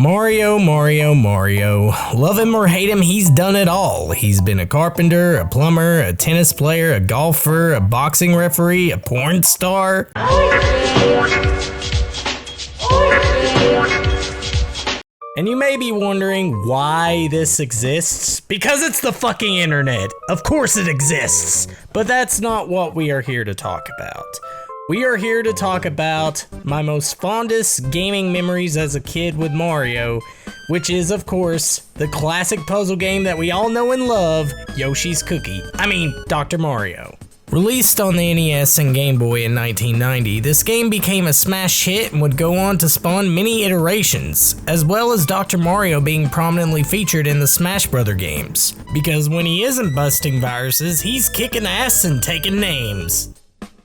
Mario. Love him or hate him, he's done it all. He's been a carpenter, a plumber, a tennis player, a golfer, a boxing referee, a porn star. And you may be wondering why this exists. Because it's the fucking internet. Of course it exists. But that's not what we are here to talk about. We are here to talk about my most fondest gaming memories as a kid with Mario, which is, of course, the classic puzzle game that we all know and love, Yoshi's Cookie. Dr. Mario. Released on the NES and Game Boy in 1990, this game became a smash hit and would go on to spawn many iterations, as well as Dr. Mario being prominently featured in the Smash Bros. Games. Because when he isn't busting viruses, he's kicking ass and taking names.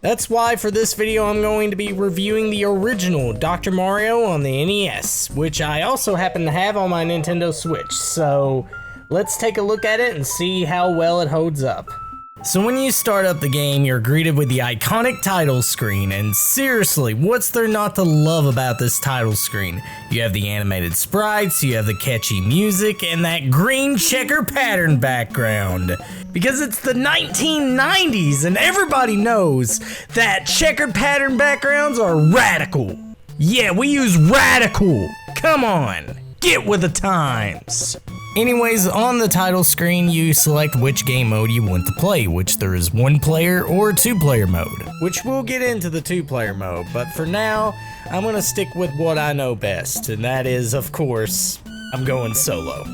That's why for this video I'm going to be reviewing the original Dr. Mario on the NES, which I also happen to have on my Nintendo Switch, so let's take a look at it and see how well it holds up. So when you start up the game, you're greeted with the iconic title screen, and seriously, what's there not to love about this title screen? You have the animated sprites, you have the catchy music, and that green checker pattern background. Because it's the 1990s, and everybody knows that checkered pattern backgrounds are radical. Yeah, we use radical. Come on, get with the times. Anyways, on the title screen, you select which game mode you want to play, which there is 1-player or 2-player mode, which we'll get into the 2-player mode, but for now, I'm gonna stick with what I know best, and that is, of course, I'm going solo.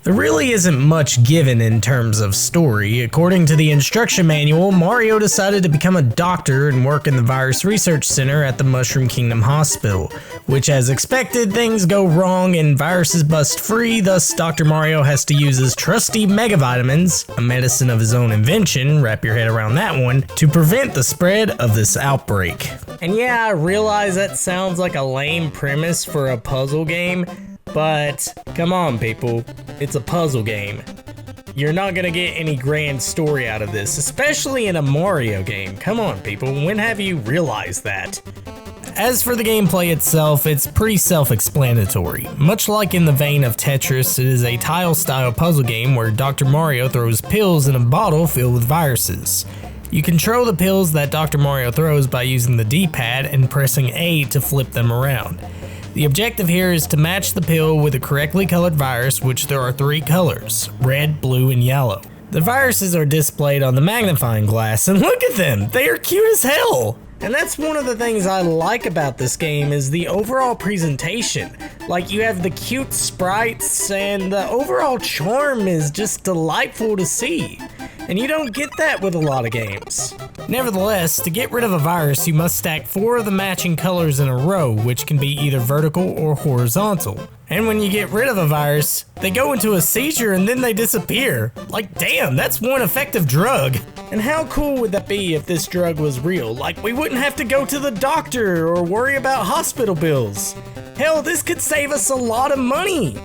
There really isn't much given in terms of story. According to the instruction manual, Mario decided to become a doctor and work in the Virus Research Center at the Mushroom Kingdom Hospital, which as expected, things go wrong and viruses bust free, thus Dr. Mario has to use his trusty Mega Vitamins, a medicine of his own invention, wrap your head around that one, to prevent the spread of this outbreak. And yeah, I realize that sounds like a lame premise for a puzzle game, but come on people, it's a puzzle game. You're not gonna get any grand story out of this, especially in a Mario game. Come on people, when have you realized that? As for the gameplay itself, it's pretty self-explanatory. Much like in the vein of Tetris, it is a tile-style puzzle game where Dr. Mario throws pills in a bottle filled with viruses. You control the pills that Dr. Mario throws by using the D-pad and pressing A to flip them around. The objective here is to match the pill with a correctly colored virus, which there are 3 colors, red, blue, and yellow. The viruses are displayed on the magnifying glass, and look at them, they are cute as hell! And that's one of the things I like about this game is the overall presentation. Like you have the cute sprites and the overall charm is just delightful to see. And you don't get that with a lot of games. Nevertheless, to get rid of a virus, you must stack 4 of the matching colors in a row, which can be either vertical or horizontal. And when you get rid of a virus, they go into a seizure and then they disappear. Like damn, that's one effective drug. And how cool would that be if this drug was real? Like we wouldn't have to go to the doctor or worry about hospital bills. Hell, this could save us a lot of money.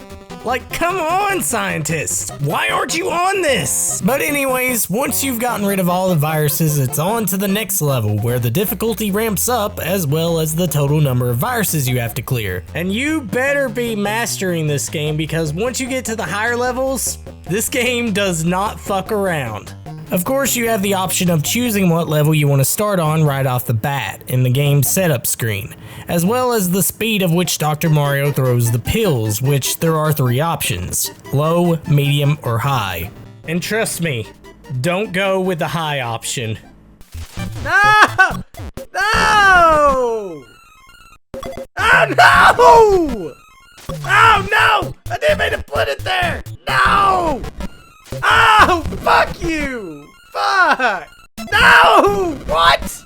Like, come on, scientists! Why aren't you on this? But anyways, once you've gotten rid of all the viruses, it's on to the next level, where the difficulty ramps up, as well as the total number of viruses you have to clear. And you better be mastering this game, because once you get to the higher levels, this game does not fuck around. Of course, you have the option of choosing what level you want to start on right off the bat in the game's setup screen, as well as the speed of which Dr. Mario throws the pills, which there are 3 options, low, medium, or high. And trust me, don't go with the high option. No! No! Oh no! Oh no! I didn't mean to put it there! No! Oh, fuck you! Fuck! No! What?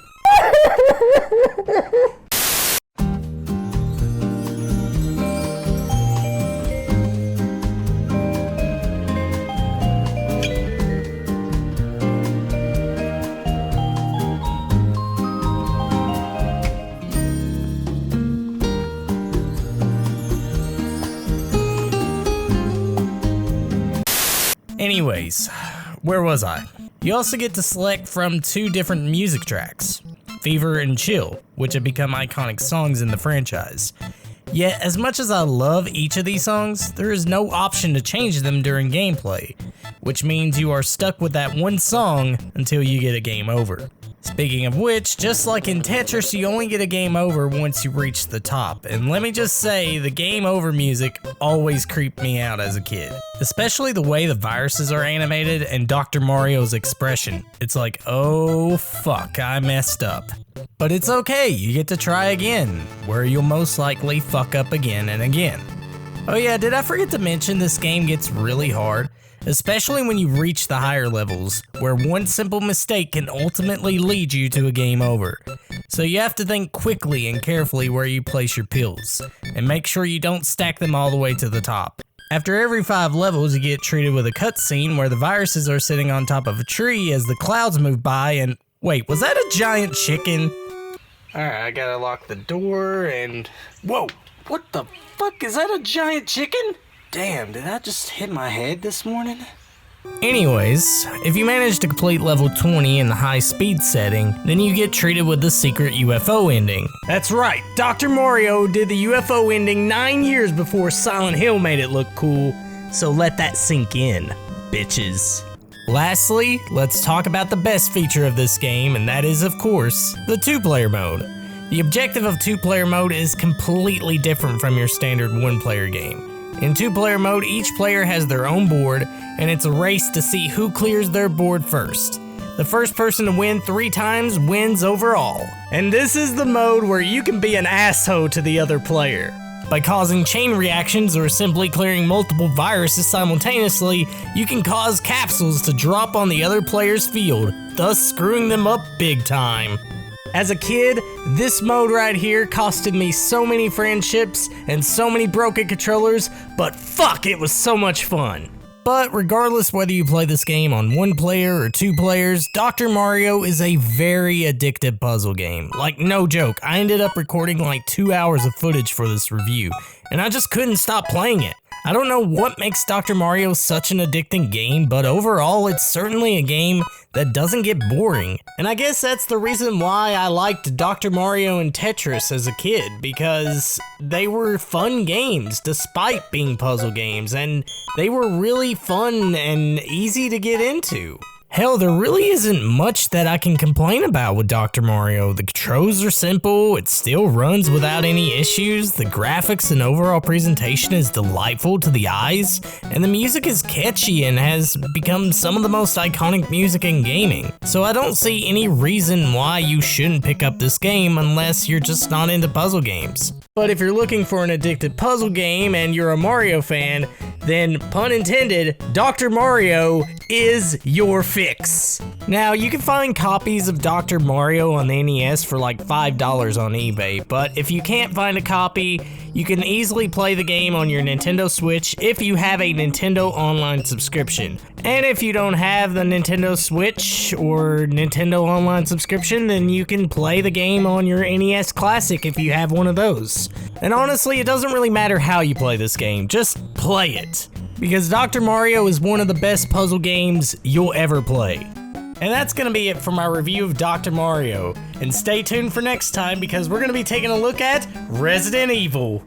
Anyways, where was I? You also get to select from 2 different music tracks. Fever, and Chill, which have become iconic songs in the franchise. Yet, as much as I love each of these songs, there is no option to change them during gameplay, which means you are stuck with that one song until you get a game over. Speaking of which, just like in Tetris, you only get a game over once you reach the top, and let me just say, the game over music always creeped me out as a kid. Especially the way the viruses are animated and Dr. Mario's expression. It's like, oh fuck, I messed up. But it's okay, you get to try again, where you'll most likely fuck up again and again. Oh yeah, did I forget to mention this game gets really hard? Especially when you reach the higher levels, where one simple mistake can ultimately lead you to a game over. So you have to think quickly and carefully where you place your pills, and make sure you don't stack them all the way to the top. After every 5 levels, you get treated with a cutscene where the viruses are sitting on top of a tree as the clouds move by and... Wait, was that a giant chicken? Alright, I gotta lock the door and... Whoa! What the fuck? Is that a giant chicken? Damn, did I just hit my head this morning? Anyways, if you manage to complete level 20 in the high speed setting, then you get treated with the secret UFO ending. That's right, Dr. Mario did the UFO ending 9 years before Silent Hill made it look cool, so let that sink in, bitches. Lastly, let's talk about the best feature of this game, and that is, of course, the 2-player mode. The objective of 2-player mode is completely different from your standard 1-player game. In 2-player mode, each player has their own board, and it's a race to see who clears their board first. The first person to win 3 times wins overall. And this is the mode where you can be an asshole to the other player. By causing chain reactions or simply clearing multiple viruses simultaneously, you can cause capsules to drop on the other player's field, thus screwing them up big time. As a kid, this mode right here costed me so many friendships and so many broken controllers, but fuck, it was so much fun. But regardless whether you play this game on 1 player or 2 players, Dr. Mario is a very addictive puzzle game. Like, no joke, I ended up recording like 2 hours of footage for this review, and I just couldn't stop playing it. I don't know what makes Dr. Mario such an addicting game, but overall it's certainly a game that doesn't get boring. And I guess that's the reason why I liked Dr. Mario and Tetris as a kid, because they were fun games despite being puzzle games, and they were really fun and easy to get into. Hell, there really isn't much that I can complain about with Dr. Mario. The controls are simple, it still runs without any issues, the graphics and overall presentation is delightful to the eyes, and the music is catchy and has become some of the most iconic music in gaming. So I don't see any reason why you shouldn't pick up this game unless you're just not into puzzle games. But if you're looking for an addictive puzzle game and you're a Mario fan, then, pun intended, Dr. Mario is your fix. Now, you can find copies of Dr. Mario on the NES for like $5 on eBay, but if you can't find a copy, you can easily play the game on your Nintendo Switch if you have a Nintendo Online subscription. And if you don't have the Nintendo Switch or Nintendo Online subscription, then you can play the game on your NES Classic if you have one of those. And honestly, it doesn't really matter how you play this game, just play it. Because Dr. Mario is one of the best puzzle games you'll ever play. And that's gonna be it for my review of Dr. Mario. And stay tuned for next time because we're gonna be taking a look at Resident Evil.